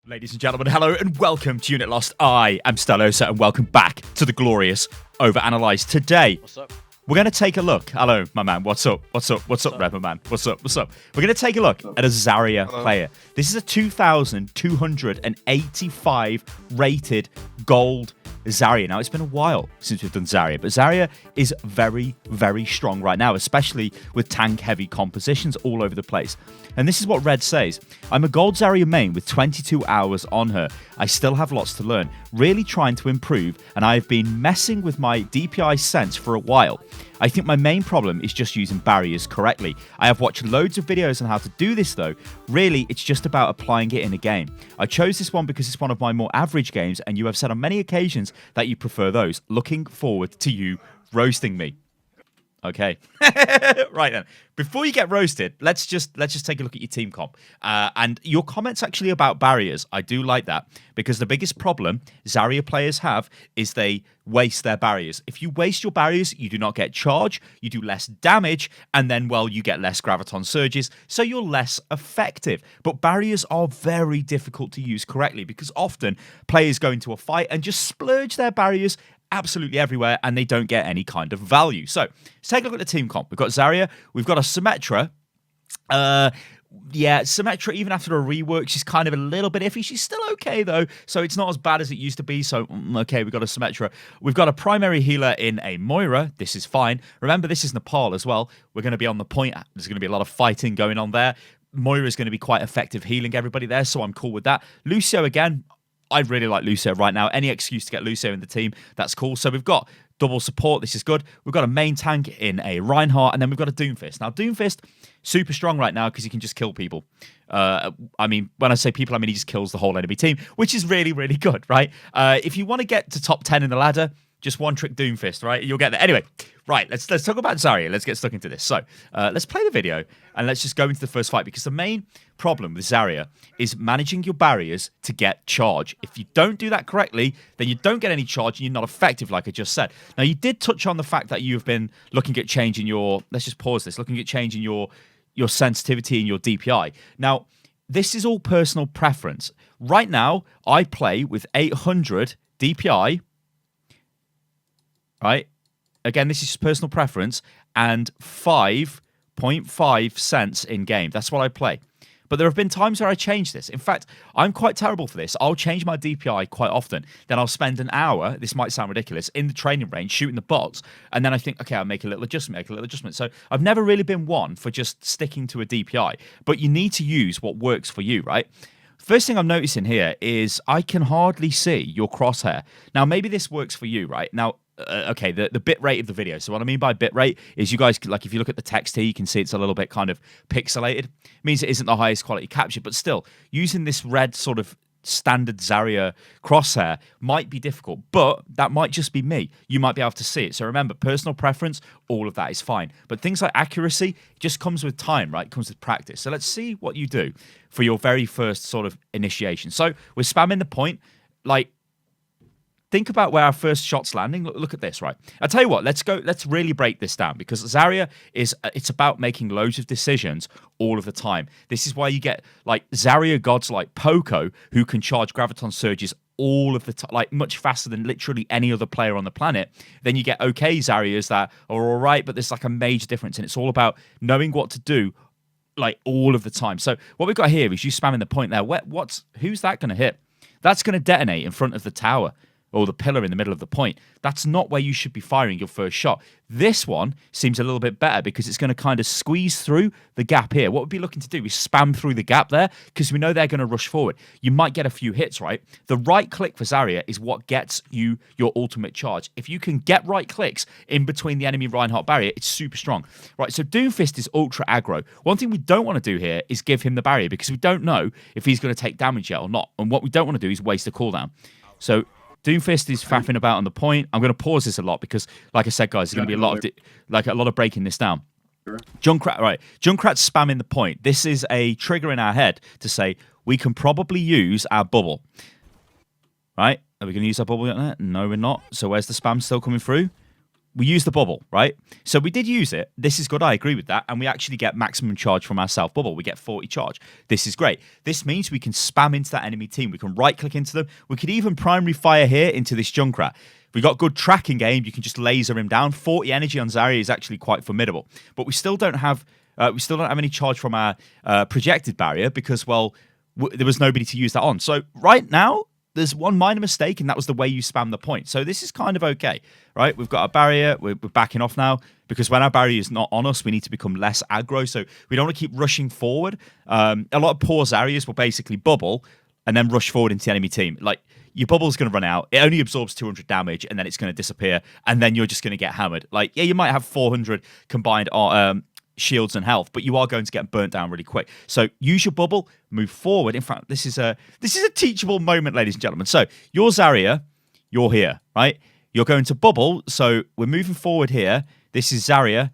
Ladies and gentlemen, hello and welcome to Unit Lost. I am Stylosa and welcome back to the glorious OverAnalyzed. Today, What's up? we're going to take a look. Hello, my man. What's up? What's up? What's up, Red, my man? What's up? What's up? We're going to take a look at a Zarya player. This is a 2,285 rated Gold Zarya. Now, it's been a while since we've done Zarya, but Zarya is very, very strong right now, especially with tank-heavy compositions all over the place. And this is what Red says. I'm a Gold Zarya main with 22 hours on her. I still have lots to learn, really trying to improve, and I've been messing with my DPI sense for a while. I think my main problem is just using barriers correctly. I have watched loads of videos on how to do this though. Really, it's just about applying it in a game. I chose this one because it's one of my more average games, and you have said on many occasions that you prefer those. Looking forward to you roasting me. Okay. Right then. Before you get roasted, let's just take a look at your team comp. And your comments actually about barriers, I do like that, because the biggest problem Zarya players have is they waste their barriers. If you waste your barriers, you do not get charge, you do less damage, and then, well, you get less Graviton surges, so you're less effective. But barriers are very difficult to use correctly, because often players go into a fight and just splurge their barriers absolutely everywhere, and they don't get any kind of value. So let's take a look at the team comp. We've got Zarya, we've got a Symmetra. Yeah, Symmetra, even after a rework, she's kind of a little bit iffy. She's still okay, though, so it's not as bad as it used to be. So, okay, we've got a Symmetra. We've got a primary healer in a Moira. This is fine. Remember, this is Nepal as well. We're going to be on the point. There's going to be a lot of fighting going on there. Moira is going to be quite effective healing everybody there, so I'm cool with that. Lucio, again, I really like Lucio right now. Any excuse to get Lucio in the team, that's cool. So we've got double support. This is good. We've got a main tank in a Reinhardt, and then we've got a Doomfist. Now, Doomfist, super strong right now because he can just kill people. I mean, when I say people, I mean he just kills the whole enemy team, which is really, really good, right? If you want to get to top 10 in the ladder, just one trick Doomfist, right? You'll get there. Anyway, right, let's talk about Zarya. Let's get stuck into this. So, let's play the video, and let's just go into the first fight, because the main problem with Zarya is managing your barriers to get charge. If you don't do that correctly, then you don't get any charge, and you're not effective, like I just said. Now, you did touch on the fact that you've been looking at changing your... Let's just pause this. Looking at changing your sensitivity and your DPI. Now, this is all personal preference. Right now, I play with 800 DPI... Right? Again, this is just personal preference, and 5.5 cents in game. That's what I play. But there have been times where I change this. In fact, I'm quite terrible for this. I'll change my DPI quite often. Then I'll spend an hour, this might sound ridiculous, in the training range shooting the bots, and then I think, okay, I'll make a little adjustment, So I've never really been one for just sticking to a DPI. But you need to use what works for you, right? First thing I'm noticing here is I can hardly see your crosshair. Now, maybe this works for you, right? Now, okay, the bit rate of the video. So what I mean by bit rate is you guys, like, if you look at the text here, you can see it's a little bit kind of pixelated. It means it isn't the highest quality capture, but still, using this red sort of standard Zarya crosshair might be difficult, but that might just be me. You might be able to see it. So remember, personal preference, all of that is fine. But things like accuracy just comes with time, right? It comes with practice. So let's see what you do for your very first sort of initiation. So we're spamming the point, like, think about where our first shot's landing. Look at this, right? I'll tell you what, let's really break this down, because Zarya it's about making loads of decisions all of the time. This is why you get like Zarya gods like Poco, who can charge Graviton surges all of the time, like much faster than literally any other player on the planet. Then you get okay Zaryas that are all right, but there's like a major difference, and it's all about knowing what to do like all of the time. So what we've got here is you spamming the point there. Who's that going to hit? That's going to detonate in front of the tower, or the pillar in the middle of the point. That's not where you should be firing your first shot. This one seems a little bit better because it's going to kind of squeeze through the gap here. What we'd be looking to do is spam through the gap there, because we know they're going to rush forward. You might get a few hits, right? The right click for Zarya is what gets you your ultimate charge. If you can get right clicks in between the enemy Reinhardt barrier, it's super strong. Right, so Doomfist is ultra aggro. One thing we don't want to do here is give him the barrier, because we don't know if he's going to take damage yet or not. And what we don't want to do is waste a cooldown. So Doomfist is faffing about on the point. I'm going to pause this a lot because, like I said, guys, there's going to be a lot of breaking this down. Sure. Junkrat, right? Junkrat's spamming the point. This is a trigger in our head to say we can probably use our bubble. Right? Are we going to use our bubble yet? No, we're not. So where's the spam still coming through? we use the bubble, right? So we did use it. This is good. I agree with that. And we actually get maximum charge from our self bubble. We get 40 charge. This is great. This means we can spam into that enemy team. We can right click into them. We could even primary fire here into this Junkrat. We got good tracking aim. You can just laser him down. 40 energy on Zarya is actually quite formidable. But we still don't have any charge from our projected barrier because, well, there was nobody to use that on. So right now, there's one minor mistake, and that was the way you spam the point. So this is kind of okay, right? We've got our barrier. We're backing off now because when our barrier is not on us, we need to become less aggro. So we don't want to keep rushing forward. A lot of poor Zaryas will basically bubble and then rush forward into the enemy team. Like, your bubble's going to run out. It only absorbs 200 damage, and then it's going to disappear, and then you're just going to get hammered. Like, yeah, you might have 400 combined shields and health, but you are going to get burnt down really quick. So use your bubble, move forward. In fact, this is a teachable moment, ladies and gentlemen. So you're Zarya, you're here, right? You're going to bubble. So we're moving forward here. This is Zarya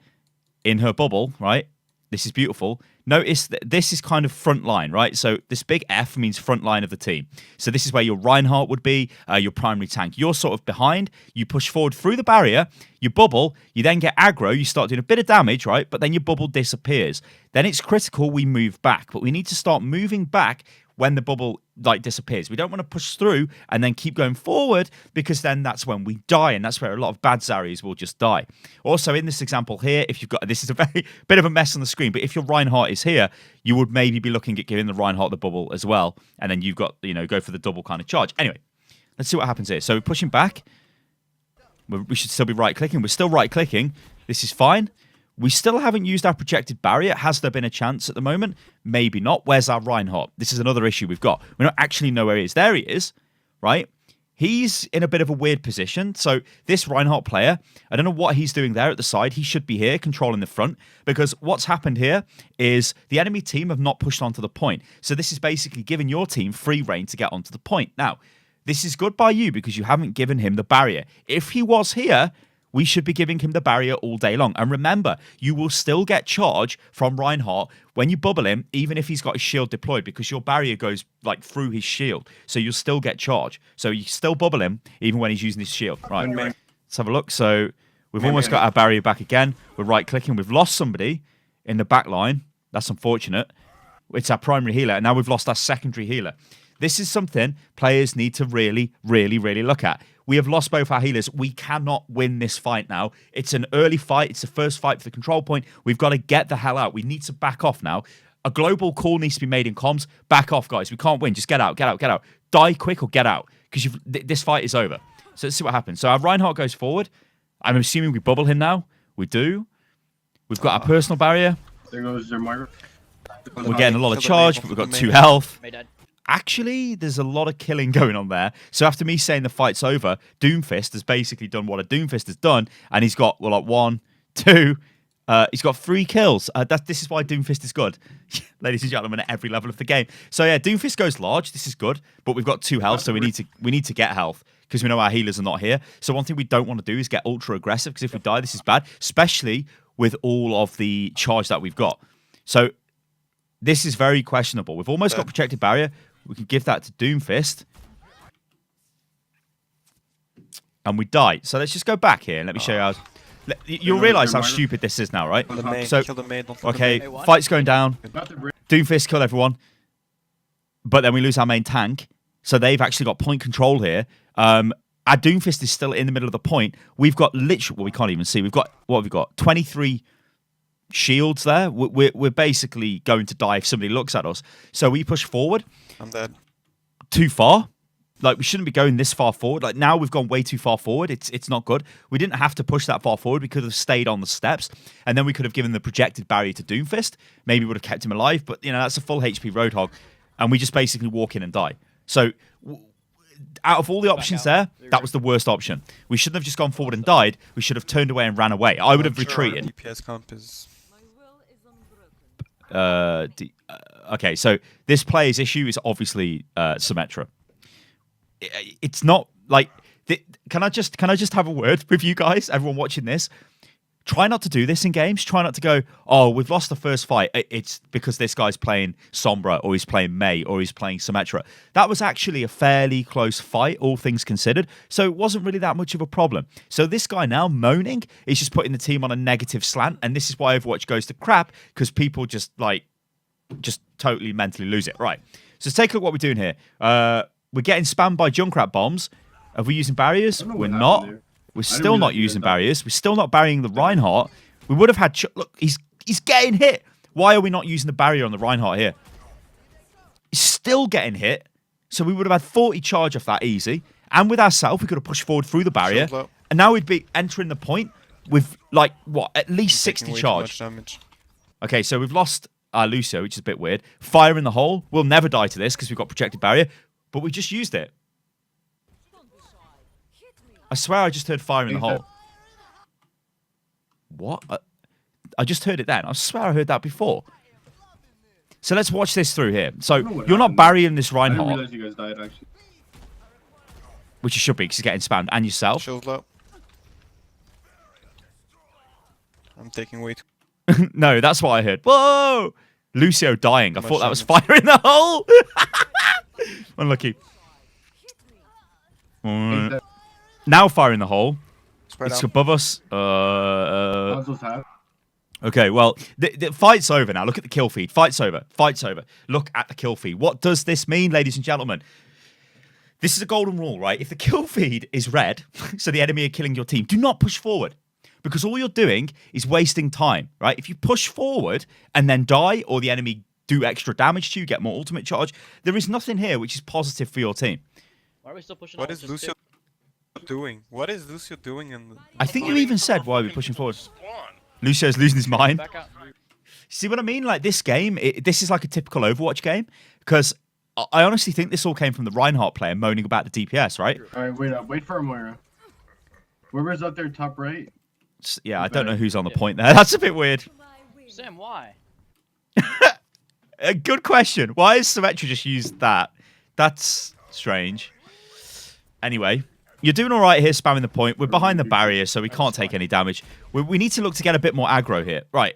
in her bubble, right? This is beautiful. Notice that this is kind of front line, right? So this big F means front line of the team. So this is where your Reinhardt would be, your primary tank. You're sort of behind. You push forward through the barrier. You bubble. You then get aggro. You start doing a bit of damage, right? But then your bubble disappears. Then it's critical we move back. But we need to start moving back when the bubble disappears. We don't want to push through and then keep going forward because then that's when we die, and that's where a lot of bad Zaryas will just die. Also, in this example here, if you've got, this is a very bit of a mess on the screen, but if your Reinhardt is here, you would maybe be looking at giving the Reinhardt the bubble as well, and then you've got, go for the double kind of charge. Anyway, let's see what happens here. So we're pushing back. We should still be right-clicking. We're still right-clicking. This is fine. We still haven't used our projected barrier. Has there been a chance at the moment? Maybe not. Where's our Reinhardt? This is another issue we've got. We don't actually know where he is. There he is, right? He's in a bit of a weird position. So this Reinhardt player, I don't know what he's doing there at the side. He should be here controlling the front because what's happened here is the enemy team have not pushed onto the point. So this is basically giving your team free reign to get onto the point. Now, this is good by you because you haven't given him the barrier. If he was here, we should be giving him the barrier all day long. And remember, you will still get charge from Reinhardt when you bubble him, even if he's got his shield deployed, because your barrier goes through his shield. So you'll still get charge. So you still bubble him, even when he's using his shield. Right, let's have a look. So we've almost got our barrier back again. We're right-clicking. We've lost somebody in the back line. That's unfortunate. It's our primary healer, and now we've lost our secondary healer. This is something players need to really, really, really look at. We have lost both our healers. We cannot win this fight now. It's an early fight. It's the first fight for the control point. We've got to get the hell out. We need to back off now. A global call needs to be made in comms. Back off, guys. We can't win. Just get out, get out, get out. Die quick or get out because this fight is over. So let's see what happens. So our Reinhardt goes forward. I'm assuming we bubble him now. We do. We've got our personal barrier. There goes their Myra. We're getting a lot of charge, but we've got 2 health. Actually, there's a lot of killing going on there. So after me saying the fight's over, Doomfist has basically done what a Doomfist has done, and he's got, 1, 2, he's got 3 kills. This is why Doomfist is good, ladies and gentlemen, at every level of the game. So yeah, Doomfist goes large. This is good, but we've got 2 health, so we need to get health because we know our healers are not here. So one thing we don't want to do is get ultra aggressive because if we die, this is bad, especially with all of the charge that we've got. So this is very questionable. We've almost got protected barrier. We can give that to Doomfist. And we die. So let's just go back here and let me show you how... You'll realise how stupid this is now, right? So, okay, fight's going down. Doomfist killed everyone. But then we lose our main tank. So they've actually got point control here. Our Doomfist is still in the middle of the point. We've got literally... Well, we can't even see. We've got... What have we got? 23... shields there. We're basically going to die if somebody looks at us. So we push forward. I'm dead. Too far. We shouldn't be going this far forward. Now we've gone way too far forward. It's not good. We didn't have to push that far forward. We could have stayed on the steps, and then we could have given the projected barrier to Doomfist. Maybe would have kept him alive, but that's a full HP Roadhog, and we just basically walk in and die. So out of all the options there, that was the worst option. We shouldn't have just gone forward and died. We should have turned away and ran away. I would have retreated. DPS comp is... Okay, so this player's issue is obviously Symmetra. It's not like... Can I just have a word with you guys, everyone watching this? Try not to do this in games. Try not to go, oh, we've lost the first fight. It's because this guy's playing Sombra or he's playing Mei or he's playing Symmetra. That was actually a fairly close fight, all things considered. So it wasn't really that much of a problem. So this guy now moaning is just putting the team on a negative slant. And this is why Overwatch goes to crap, because people just totally mentally lose it. Right. So let's take a look at what we're doing here. We're getting spammed by Junkrat bombs. Are we using barriers? We're not. There. We're still not using barriers. We're still not burying the Reinhardt. We would have had... Look, he's getting hit. Why are we not using the barrier on the Reinhardt here? He's still getting hit. So we would have had 40 charge off that easy. And with ourselves, we could have pushed forward through the barrier. And now we'd be entering the point with, like, what? At least 60 charge. Okay, so we've lost our Lucio, which is a bit weird. Fire in the hole. We'll never die to this because we've got protected barrier. But we just used it. I swear I just heard fire in the hole. What? I just heard it then. I swear I heard that before. So let's watch this through here. So you're not burying this Reinhardt. I didn't realize you guys died, actually. Which you should be, because you're getting spammed. And yourself. Shield low. I'm taking weight. No, that's what I heard. Whoa! Lucio dying. I thought that was fire in the hole. Unlucky. Now fire in the hole. It's above us. Okay, well, the fight's over now. Look at the kill feed. Fight's over. Fight's over. Look at the kill feed. What does this mean, ladies and gentlemen? This is a golden rule, right? If the kill feed is red, so the enemy are killing your team, do not push forward. Because all you're doing is wasting time, right? If you push forward and then die, or the enemy do extra damage to you, get more ultimate charge, there is nothing here which is positive for your team. Why are we still pushing? What is Lucio doing? What is Lucio doing? I think you even said why we're pushing forward. Lucio's losing his mind. See what I mean? Like this game, this is like a typical Overwatch game, because I honestly think this all came from the Reinhardt player moaning about the DPS, right? All right, wait for Moira. Whoever's up there top right. Yeah, I don't know who's on the point there. That's a bit weird. Sam, why? A good question. Why has Symmetra just used that? That's strange. Anyway, you're doing all right here, spamming the point. We're behind the barrier, so we can't take any damage. We need to look to get a bit more aggro here. Right.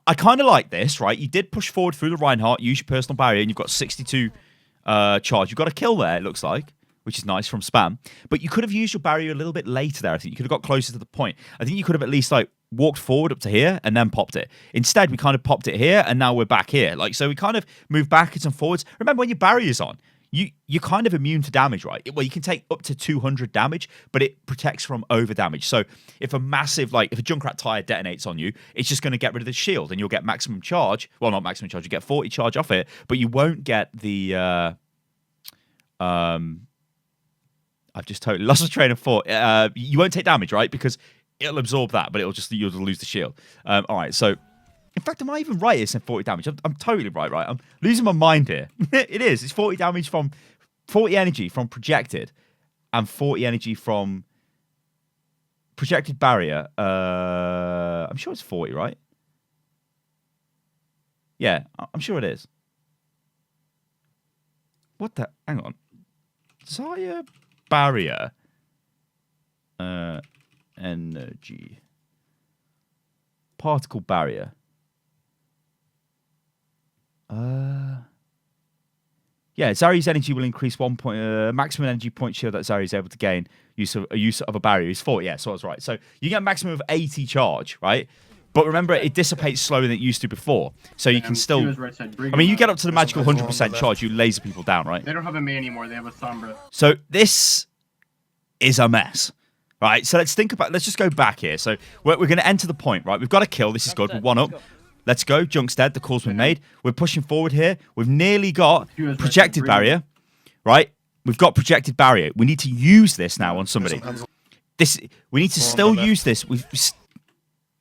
I kind of like this, right? You did push forward through the Reinhardt, use your personal barrier, and you've got 62 charge. You've got a kill there, it looks like, which is nice from spam. But you could have used your barrier a little bit later there. I think you could have got closer to the point. I think you could have at least like walked forward up to here and then popped it. Instead, we kind of popped it here, and now we're back here. Like, so we kind of move backwards and forwards. Remember, when your barrier's on, you're kind of immune to damage, right? Well, you can take up to 200 damage, but it protects from over damage. So if a massive, like, if a Junkrat tire detonates on you, it's just going to get rid of the shield, and you'll get maximum charge. Well, not maximum charge, you get 40 charge off it, but you won't get the I've just totally lost the train of thought. You won't take damage, right? Because it'll absorb that, but you'll lose the shield. All right, so in fact, am I even right? It's 40 damage. I'm totally right. I'm losing my mind here. It is. It's 40 damage from 40 energy from projected, and 40 energy from projected barrier. I'm sure it's 40, right? Yeah, I'm sure it is. What the? Hang on. Zarya barrier. Energy. Particle barrier. Yeah, Zarya's energy will increase 1 point. Maximum energy point shield that Zarya is able to gain use of a barrier is 40. Yeah, so I was right. So you get a maximum of 80 charge, right? But remember, it dissipates slower than it used to before. So you can still... I mean, you get up to the magical 100% charge, you laser people down, right? They don't have a Mei anymore. They have a Sombra. So this is a mess, right? So let's think about... Let's just go back here. So we're going to enter the point, right? We've got a kill. This is good. We're one up. Let's go. Junk's dead. The call's been made. We're pushing forward here. We've nearly got projected barrier, right? We've got projected barrier. We need to use this now on somebody. We need to still use this.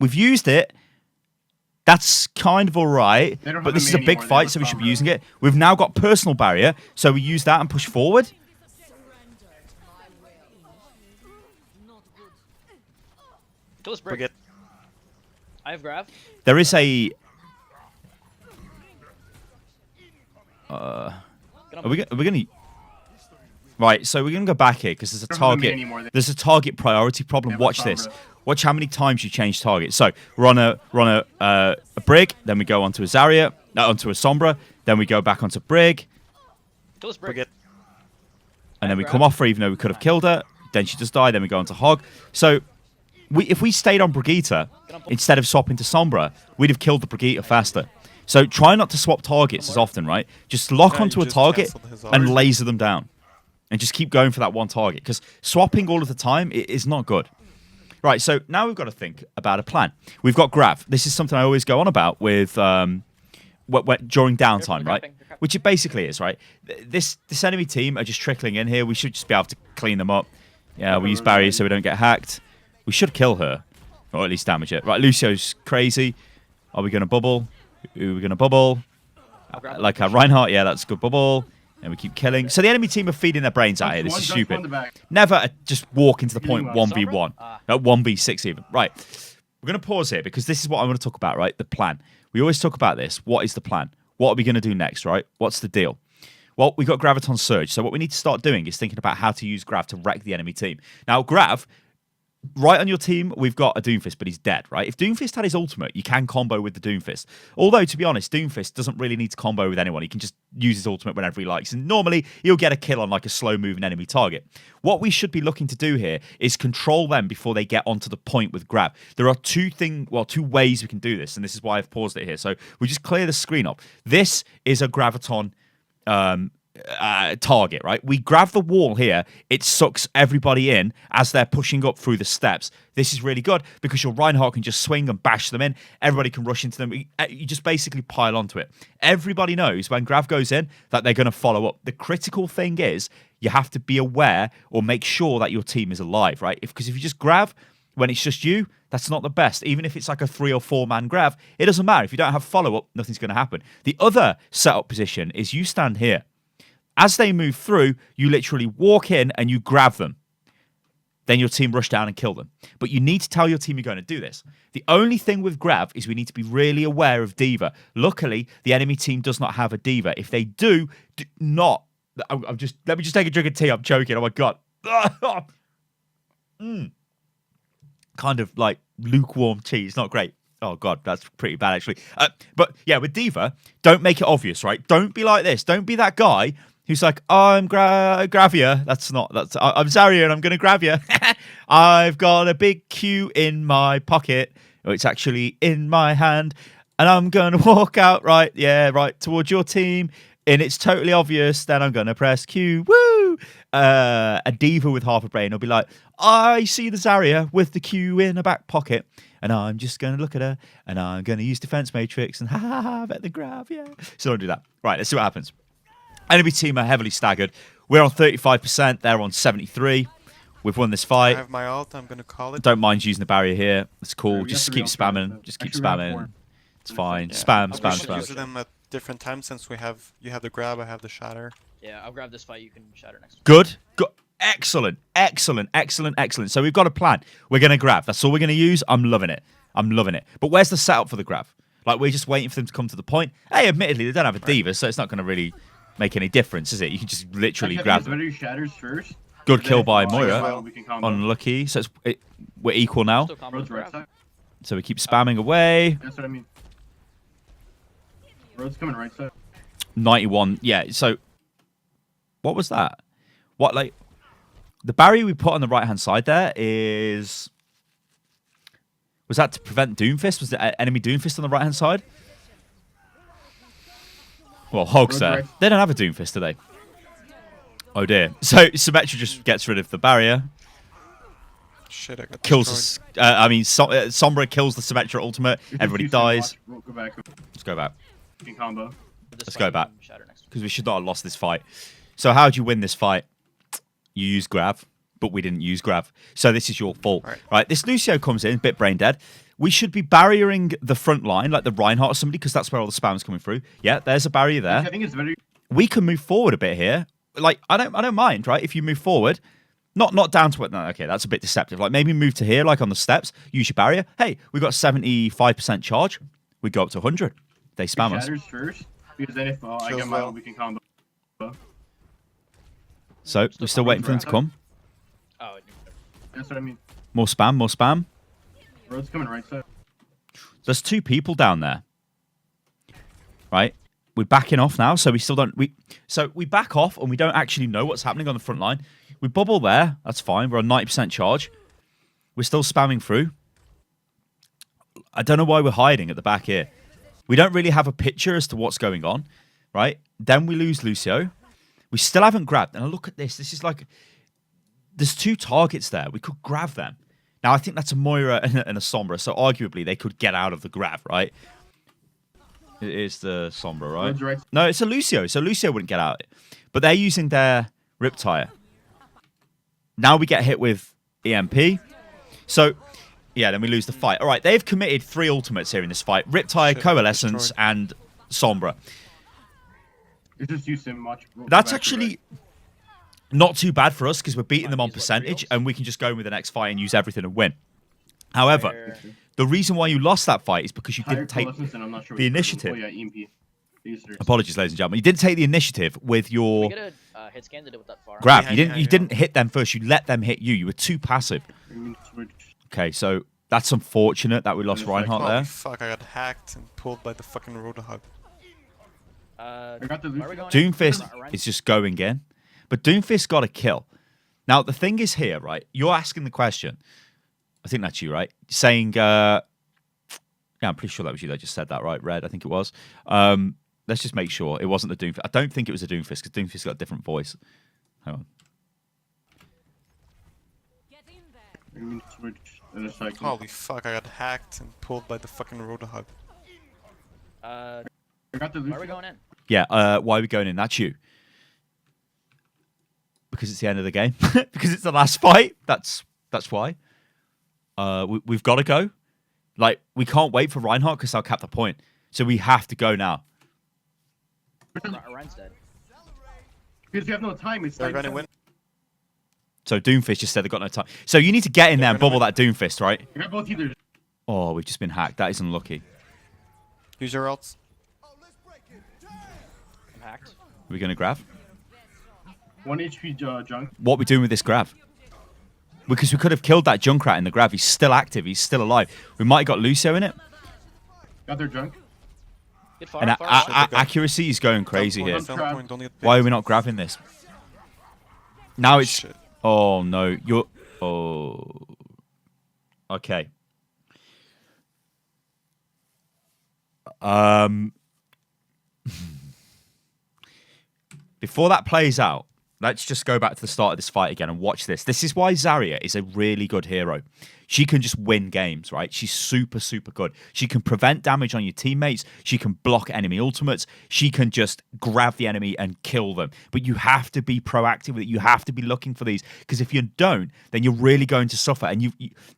We've used it. That's kind of all right. But this is a big fight, so we should be using it. We've now got personal barrier, so we use that and push forward. Forget. I have Grav. There is a... Are we going to... Right, so we're going to go back here because there's a target. There's a target priority problem. Watch this. Watch how many times you change targets. So we're on a Brig, then we go onto a Zarya, onto a Sombra, then we go back onto Brig, Kill this Brig. Brig it. and then we come off her even though we could have killed her. Then she just died. Then we go onto Hog. So if we stayed on Brigitte instead of swapping to Sombra, we'd have killed the Brigitte faster. So try not to swap targets as often, right? Just lock Yeah, onto you a just target cancelled his and art. laser them down. And just keep going for that one target. Because swapping all of the time is not good. Right, so now we've got to think about a plan. We've got Grav. This is something I always go on about with during downtime, right? Which it basically is, right? This enemy team are just trickling in here. We should just be able to clean them up. Yeah, we use barriers so we don't get hacked. We should kill her, or at least damage it. Right, Lucio's crazy. Are we going to bubble? Who are we going to bubble? Like a Reinhardt, yeah, that's a good bubble. And we keep killing. So the enemy team are feeding their brains out here. This is stupid. Never just walk into the point 1v1. No, 1v6 even. Right. We're going to pause here because this is what I want to talk about, right? The plan. We always talk about this. What is the plan? What are we going to do next, right? What's the deal? Well, we've got Graviton Surge. So what we need to start doing is thinking about how to use Grav to wreck the enemy team. Now, Grav, right on your team, we've got a Doomfist, but he's dead, right? If Doomfist had his ultimate, you can combo with the Doomfist. Although, to be honest, Doomfist doesn't really need to combo with anyone. He can just use his ultimate whenever he likes. And normally, he'll get a kill on like a slow-moving enemy target. What we should be looking to do here is control them before they get onto the point with Grav. There are two ways we can do this, and this is why I've paused it here. So we just clear the screen up. This is a Graviton target, right? We grab the wall here. It sucks everybody in as they're pushing up through the steps. This is really good because your Reinhardt can just swing and bash them in. Everybody can rush into them. You just basically pile onto it. Everybody knows when Grav goes in that they're going to follow up. The critical thing is you have to be aware or make sure that your team is alive, right? Because if you just Grav when it's just you, that's not the best. Even if it's like a 3 or 4 man Grav, it doesn't matter. If you don't have follow-up, nothing's going to happen. The other setup position is you stand here. As they move through, you literally walk in and you grab them. Then your team rush down and kill them. But you need to tell your team you're going to do this. The only thing with Grav is we need to be really aware of D.Va. Luckily, the enemy team does not have a D.Va. If they do not... let me just take a drink of tea. I'm choking. Oh, my God. Kind of like lukewarm tea. It's not great. Oh, God, that's pretty bad, actually. But, yeah, with D.Va, don't make it obvious, right? Don't be like this. Don't be that guy who's like, oh, I'm Gravia. I'm Zarya and I'm going to grab you. I've got a big Q in my pocket. Oh, it's actually in my hand. And I'm going to walk out right towards your team. And it's totally obvious. Then I'm going to press Q. Woo! A D.Va with half a brain will be like, I see the Zarya with the Q in a back pocket. And I'm just going to look at her. And I'm going to use Defense Matrix. And bet the Grav, yeah. So don't do that. Right, let's see what happens. Enemy team are heavily staggered. We're on 35%. They're on 73%. We've won this fight. I have my ult. I'm going to call it. Don't mind using the barrier here. It's cool. Just keep spamming. Just keep spamming. It's fine. Yeah. Spam. We should use them at different times since you have the grab, I have the shatter. Yeah, I'll grab this fight. You can shatter next. Good. Excellent. So we've got a plan. We're going to grab. That's all we're going to use. I'm loving it. But where's the setup for the grab? Like, we're just waiting for them to come to the point. Hey, admittedly, they don't have a D.Va, so it's not going to really make any difference, is it? You can just literally grab them. Shatters first. Good kill by Moira. Well, Unlucky. So we're equal now. Road's right side. So we keep spamming away. That's what I mean. Road's coming right side. 91. Yeah, so what was that? What, like, the barrier we put on the right-hand side there is... Was that to prevent Doomfist? Was the enemy Doomfist on the right-hand side? Well, Hog's there. Right. They don't have a Doomfist, do they? Oh, dear. So Symmetra just gets rid of the barrier. Shit, I got Kills destroyed. Sombra kills the Symmetra ultimate. Everybody dies. We'll go back. Let's go back. In combo. Let's go back. Because we should not have lost this fight. So how do you win this fight? You use Grav, but we didn't use Grav. So this is your fault. Right? This Lucio comes in, a bit brain dead. We should be barriering the front line, like the Reinhardt or somebody, because that's where all the spam's coming through. Yeah, there's a barrier there. I think it's very... We can move forward a bit here. Like, I don't mind, right? If you move forward, not down to it. No, okay, that's a bit deceptive. Like, maybe move to here, like on the steps, use your barrier. Hey, we got 75% charge. We go up to 100. They spam us. Shatters first, because then if I get my ult, we can combo. So, we're still waiting for them to come. Oh, that's what I mean. More spam. Road's coming right side. There's 2 people down there. Right? We're backing off now, so we still don't... So we back off, and we don't actually know what's happening on the front line. We bubble there. That's fine. We're on 90% charge. We're still spamming through. I don't know why we're hiding at the back here. We don't really have a picture as to what's going on, right? Then we lose Lucio. We still haven't grabbed. And look at this. This is like... There's 2 targets there. We could grab them. Now, I think that's a Moira and a Sombra, so arguably they could get out of the grab, right? It is the Sombra, right? Right. No, it's a Lucio, so Lucio wouldn't get out. But they're using their Riptire. Now we get hit with EMP. So, yeah, then we lose the fight. All right, they've committed 3 ultimates here in this fight. Riptire, Coalescence, and Sombra. It's just you, Sim. Watch. That's actually not too bad for us because we're beating them on percentage and we can just go in with the next fight and use everything and win. However, the reason why you lost that fight is because you didn't take the initiative. Oh, yeah, EMP. Apologies, ladies and gentlemen. You didn't take the initiative with your We get a hit scan to do with that far. grab. Yeah, You didn't hit them first. You let them hit you. You were too passive. Okay, so that's unfortunate that we lost Reinhardt Holy there. fuck, I got hacked and pulled by the fucking Roadhog. I got the Where are we going? Doomfist is just going in. But Doomfist got a kill. Now, the thing is here, right? You're asking the question. I think that's you, right? Saying, yeah, I'm pretty sure that was you that just said that, right? Red, I think it was. Let's just make sure it wasn't the Doomfist. I don't think it was a Doomfist because Doomfist got a different voice. Hang on. Holy fuck, I got hacked and pulled by the fucking Roadhog. I got the Where are we going in? Yeah, why are we going in? That's you. Because it's the end of the game. Because it's the last fight. That's why. We've got to go. Like, we can't wait for Reinhardt because they'll cap the point. So we have to go now. Ryan's dead. Because you have no time. It's They're like gonna win. So Doomfist just said they've got no time. So you need to get in there and bubble that Doomfist, right? I got both either. Oh, we've just been hacked. That is unlucky. Use your ults. I'm hacked. Are we going to grab? 1 HP junk. What are we doing with this grab? Because we could have killed that Junkrat in the grab. He's still active. He's still alive. We might have got Lucio in it. Got their junk. Get far, And far. accuracy is going crazy here. Point, don't get Why are we not grabbing this? Now it's... Shit. Oh, no. You're... Oh... Okay. Before that plays out, let's just go back to the start of this fight again and watch this. This is why Zarya is a really good hero. She can just win games, right? She's super, super good. She can prevent damage on your teammates. She can block enemy ultimates. She can just grab the enemy and kill them. But you have to be proactive with it. You have to be looking for these. Because if you don't, then you're really going to suffer. And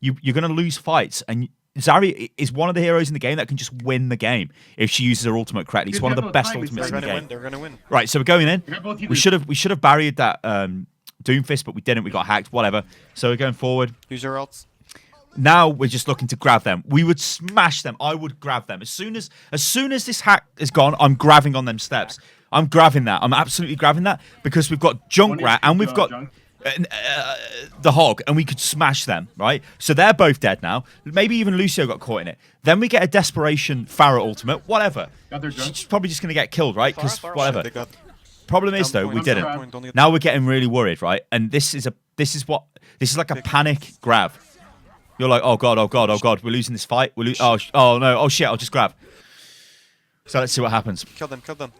you're going to lose fights. And Zarya is one of the heroes in the game that can just win the game if she uses her ultimate correctly. It's one of the best ultimates in the game. They're gonna win. Right, so we're going in. We should have buried that Doomfist, but we didn't. We got hacked. Whatever. So we're going forward. Use your ults. Now we're just looking to grab them. We would smash them. I would grab them as soon as this hack is gone. I'm grabbing on them steps. I'm grabbing that. I'm absolutely grabbing that because we've got Junkrat and we've got the Hog, and we could smash them. Right. So they're both dead now. Maybe even Lucio got caught in it. Then we get a desperation Pharah ultimate. Whatever. She's probably just gonna get killed, right? Because whatever. Problem is though, we didn't. Now we're getting really worried, right? And this is like a panic grab. You're like, oh god, we're losing this fight. Oh no, oh shit, I'll just grab. So let's see what happens. Kill them.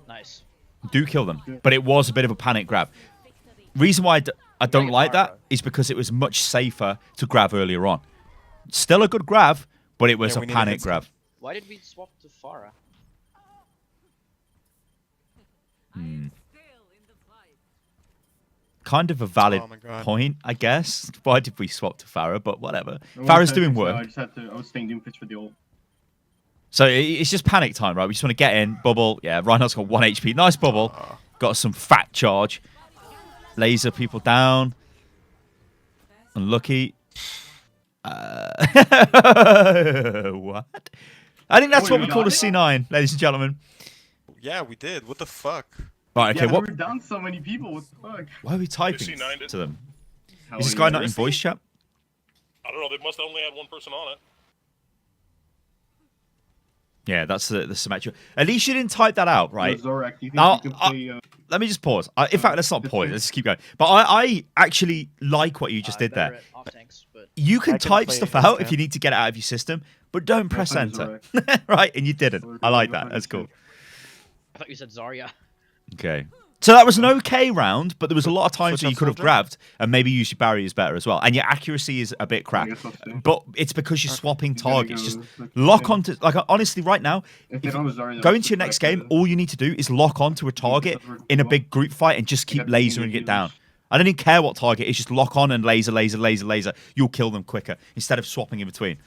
Nice. Do kill them, but it was a bit of a panic grab. Reason why I don't like that is because it was much safer to grab earlier on. Still a good grab, but it was a panic grab. Why did we swap to Pharah? Kind of a valid point, I guess. Why did we swap to Pharah? But whatever. Pharah's doing work. I was staying Doomfist for the ult. So it's just panic time, right? We just want to get in, bubble. Yeah, Reinhardt's got 1 HP. Nice bubble. Got some fat charge. Laser people down. Unlucky. What? I think that's what we call a C9, ladies and gentlemen. Yeah, we did. What the fuck? Right, okay. Yeah, we're down so many people. What the fuck? Why are we typing C9'd it. to them? Is this guy not in voice chat? I don't know. They must have only had one person on it. Yeah, that's the symmetric. At least you didn't type that out, right? Zorak, do you think Now, you can play? Let me just pause. In fact, let's not pause. Let's just keep going. But I actually like what you just did better there. at off tanks, but You can I can type play stuff against out if him. you need to get it out of your system, but don't press play enter. Right? And you didn't. I like that. That's cool. I thought you said Zarya. Okay. So that was an okay round, but there was a lot of times Switch where you up could have soldier? grabbed and maybe used your barriers better as well. And your accuracy is a bit crap. guess I'll stay. But it's because you're swapping You gotta targets. go Just with lock the- onto, like, honestly, right now, If they don't have Zarya, go into your next game, all you need to do is lock onto a target in a big group fight and just keep lasering it down. I don't even care what target, it's just lock on and laser, laser, laser, laser. You'll kill them quicker instead of swapping in between.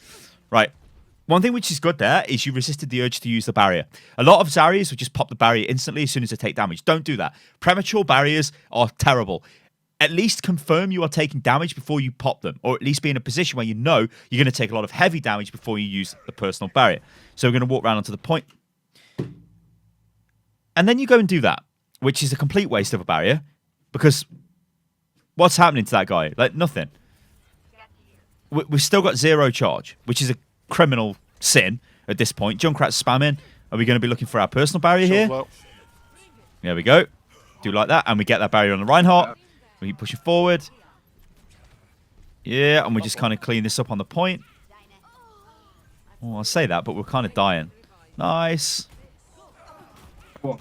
Right. One thing which is good there is you resisted the urge to use the barrier. A lot of Zaryas would just pop the barrier instantly as soon as they take damage. Don't do that. Premature barriers are terrible. At least confirm you are taking damage before you pop them, or at least be in a position where you know you're going to take a lot of heavy damage before you use the personal barrier. So we're going to walk around onto the point. And then you go and do that, which is a complete waste of a barrier, because what's happening to that guy? Like, nothing. We've still got 0 charge, which is a criminal sin at this point. Junkrat's spamming. Are we going to be looking for our personal barrier here? Low. There we go. Do like that, and we get that barrier on the Reinhardt. We keep pushing forward. Yeah, and we just kind of clean this up on the point. Well, I'll say that, but we're kind of dying. Nice. Cool.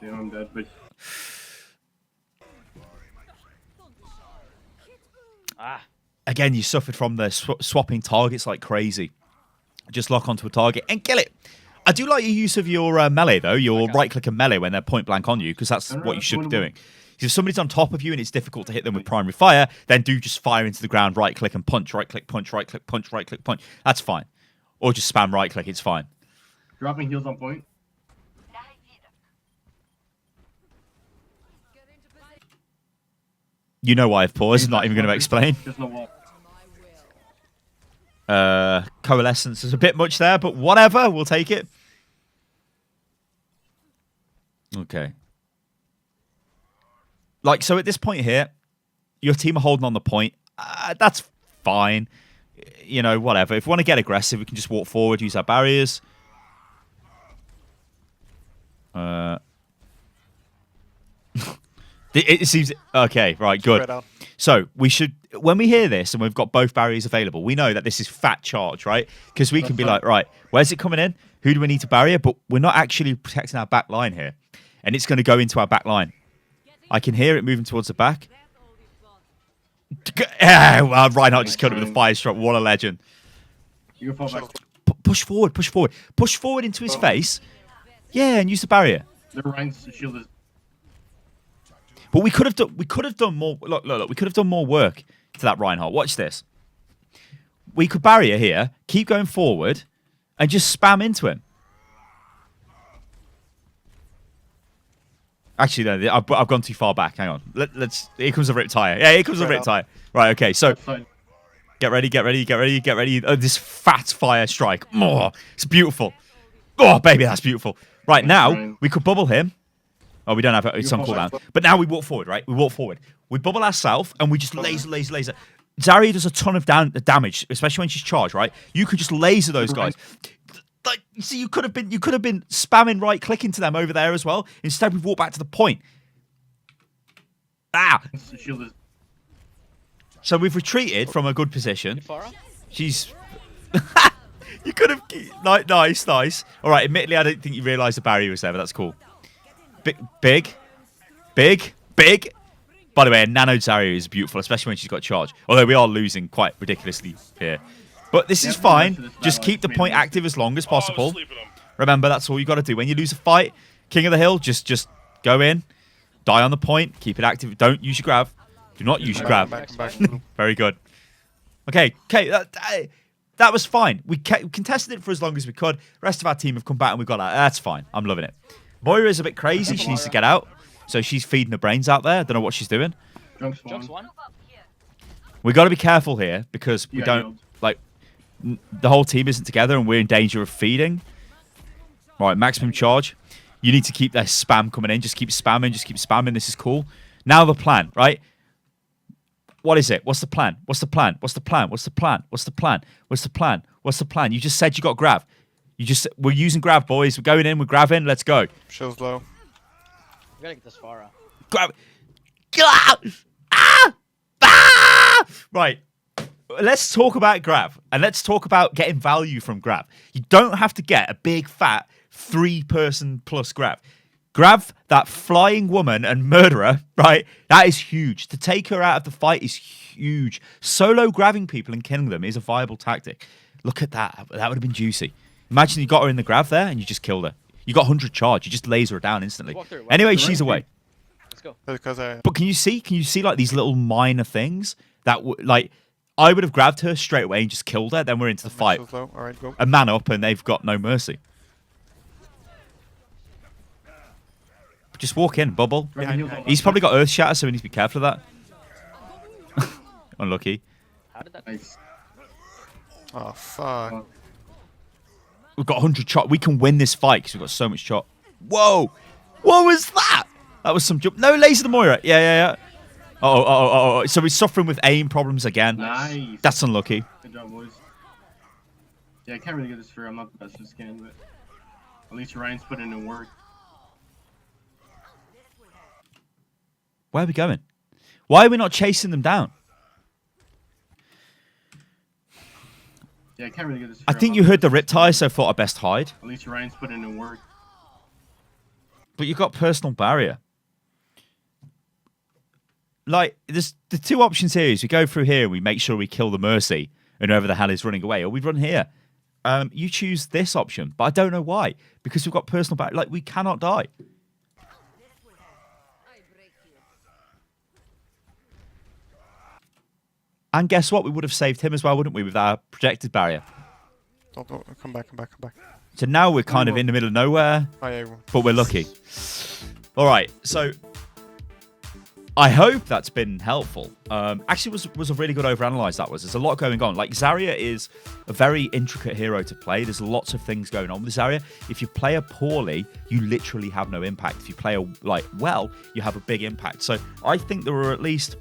Yeah, I'm dead, but Ah, Again, you suffered from the swapping targets like crazy. Just lock onto a target and kill it. I do like your use of your melee, though. Your right-click and melee when they're point blank on you, because that's what you should be doing. If somebody's on top of you and it's difficult to hit them with primary fire, then do just fire into the ground, right-click and punch, right-click, punch, right-click, punch, right-click, punch. That's fine. Or just spam right-click, it's fine. dropping heals on point. You know why I've paused, not even going to explain. There's no wall. Coalescence is a bit much there, but whatever, we'll take it. Okay. Like, so at this point here, your team are holding on the point. That's fine. You know, whatever. If we want to get aggressive, we can just walk forward, use our barriers. It seems... Okay, right, good. Spread out. So we should, when we hear this and we've got both barriers available, we know that this is fat charge, right? Because we can be like, right, where's it coming in? Who do we need to barrier? But we're not actually protecting our back line here. And it's going to go into our back line. I can hear it moving towards the back. Yeah, well, Reinhardt just killed it with a fire strike. What a legend. You can fall back. Push forward, push forward. Push forward into his face. Yeah, and use the barrier. The Ryan's shield is. But we could have done more. Look, we could have done more work to that Reinhardt. Watch this. We could barrier here, keep going forward, and just spam into him. Actually, no, I've gone too far back. Hang on. Let's. Here comes a rip tire. Yeah, here comes a rip tire. Right. Okay. So Outside. get ready, get ready, get ready, get ready. Oh, this fat fire strike. Oh, it's beautiful. Oh, baby, that's beautiful. Right now, we could bubble him. Oh, we don't have it. It's on cooldown. But now we walk forward, right? We walk forward. We bubble ourselves, and we just laser. Zarya does a ton of damage, especially when she's charged, right? You could just laser those guys. Like, you see, you could have been spamming right click into them over there as well. Instead, we've walked back to the point. Ah! The shield is. So we've retreated from a good position. Farah? She's. You could have. Nice. All right. Admittedly, I don't think you realised the barrier was there, but that's cool. Big. By the way, a nano Zarya is beautiful, especially when she's got charge. Although we are losing quite ridiculously here. But this is fine. Just keep the point active as long as possible. Remember, that's all you got to do. When you lose a fight, King of the Hill, just go in, die on the point, keep it active. Don't use your grav. Do not use your grav. Back. Very good. Okay. That was fine. We contested it for as long as we could. The rest of our team have come back and we got that. That's fine. I'm loving it. Moira's a bit crazy. She needs to get out. So she's feeding the brains out there. Don't know what she's doing. Junk spawn. Junk's one. We got to be careful here because we don't like the whole team isn't together and we're in danger of feeding. Right, maximum charge. You need to keep that spam coming in. Just keep spamming. This is cool. Now the plan, right? What is it? What's the plan? What's the plan? What's the plan? What's the plan? What's the plan? What's the plan? What's the plan? You just said you got grav. We're using grav, boys. We're going in. We're grabbing. Let's go. Shield's low. We gotta get this far out. Grab. Ah! Right. Let's talk about grav, and let's talk about getting value from grav. You don't have to get a big fat 3-person plus grav. Grav that flying woman and murderer, right? That is huge. To take her out of the fight is huge. Solo grabbing people and killing them is a viable tactic. Look at that. That would have been juicy. Imagine you got her in the grav there and you just killed her. You got 100 charge. You just laser her down instantly. Anyway, she's away. Let's go. But can you see like these little minor things that like I would have grabbed her straight away and just killed her. Then we're into the fight. All right, go. A man up and they've got no mercy. Just walk in, bubble. He's probably got Earth Shatter, so we need to be careful of that. Unlucky. How did that? Nice. Oh, fuck. We've got 100 chop. We can win this fight because we've got so much chop. Whoa! What was that? That was some jump. No, laser the Moira. Yeah. Oh. So we're suffering with aim problems again. Nice. That's unlucky. Good job, boys. Yeah, I can't really get this for. I'm not the best in scan, but at least Ryan's putting in work. Where are we going? Why are we not chasing them down? Yeah, I can't really get this for. I think you heard the riptide, so I thought I'd best hide. At least Ryan's putting in work. But you've got personal barrier. Like, there's the two options here is we go through here and we make sure we kill the Mercy and whoever the hell is running away, or we run here. You choose this option, but I don't know why. Because we've got personal barrier. Like, we cannot die. And guess what? We would have saved him as well, wouldn't we, with our projected barrier? Don't. Come back. So now we're kind of in the middle of nowhere, Oh, yeah. but we're lucky. All right, so I hope that's been helpful. Actually, was a really good overanalyze. That was. There's a lot going on. Like Zarya is a very intricate hero to play. There's lots of things going on with Zarya. If you play her poorly, you literally have no impact. If you play her well, you have a big impact. So I think there were at least,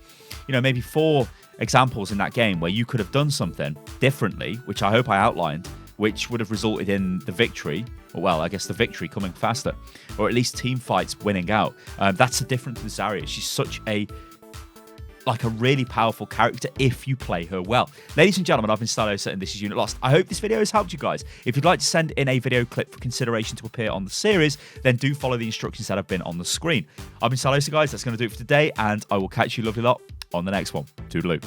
maybe 4 examples in that game where you could have done something differently, which I hope I outlined, which would have resulted in the victory, or well, I guess the victory coming faster, or at least team fights winning out. That's the difference with Zarya. She's such a really powerful character if you play her well. Ladies and gentlemen, I've been Stylosa and this is Unit Lost. I hope this video has helped you guys. If you'd like to send in a video clip for consideration to appear on the series, then do follow the instructions that have been on the screen. I've been Stylosa, guys. That's going to do it for today, and I will catch you lovely lot on the next one. Toodaloo.